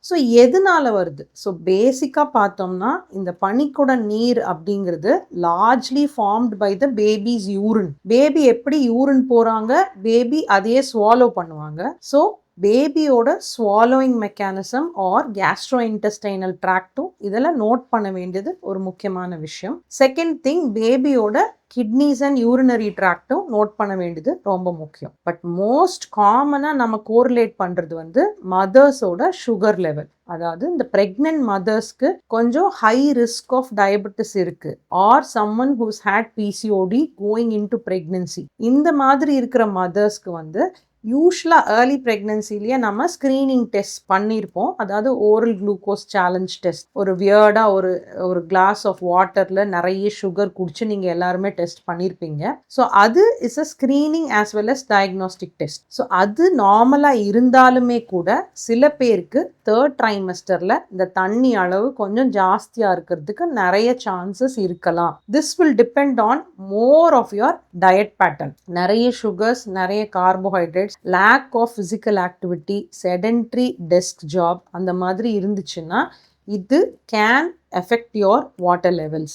So எதனால வருது? So பேசிக்கா பார்த்தோம்னா, இந்த பனிக்குட நீர் அப்படிங்கிறது largely formed by the baby's urine. Baby எப்படி யூரின் போறாங்க, பேபி அதையே ஸ்வாலோ பண்ணுவாங்க. ஸோ பேபியோட swallowing mechanism or gastrointestinal ட்ராக்டும் இதெல்லாம் நோட் பண்ண வேண்டியது ஒரு முக்கியமான விஷயம். செகண்ட் திங், பேபியோட கிட்னிஸ் அண்ட் யூரினரி ட்ராக்டும் நோட் பண்ண வேண்டியது ரொம்ப முக்கியம். பட் மோஸ்ட் காமனாக நம்ம கோரிலேட் பண்ணுறது வந்து மதர்ஸோட சுகர் லெவல். அதாவது இந்த பிரெக்னென்ட் மதர்ஸ்க்கு கொஞ்சம் ஹை ரிஸ்க் ஆஃப் டயபெட்டிஸ் இருக்கு, or someone who's had PCOD going in to pregnancy. இந்த மாதிரி இருக்கிற மதர்ஸ்க்கு வந்து யூஸ்வலாக ஏர்லி ப்ரெக்னன்சிலேயே நம்ம ஸ்க்ரீனிங் டெஸ்ட் பண்ணியிருப்போம். அதாவது ஓரல் குளுக்கோஸ் சேலஞ்ச் டெஸ்ட், ஒரு வியர்டாக ஒரு கிளாஸ் ஆஃப் வாட்டரில் நிறைய சுகர் குடிச்சு நீங்கள் எல்லாருமே டெஸ்ட் பண்ணியிருப்பீங்க. ஸோ அது is a screening as well as diagnostic test. So அது நார்மலாக இருந்தாலுமே கூட சில பேருக்கு தேர்ட் ட்ரைமஸ்டரில் இந்த தண்ணி அளவு கொஞ்சம் ஜாஸ்தியாக இருக்கிறதுக்கு நிறைய சான்சஸ் இருக்கலாம். This will depend on more of your diet pattern. நிறைய சுகர்ஸ், நிறைய carbohydrates, lack of physical activity, sedentary desk job அந்த மாதிரி இருந்துச்சுன்னா இது can affect your water levels.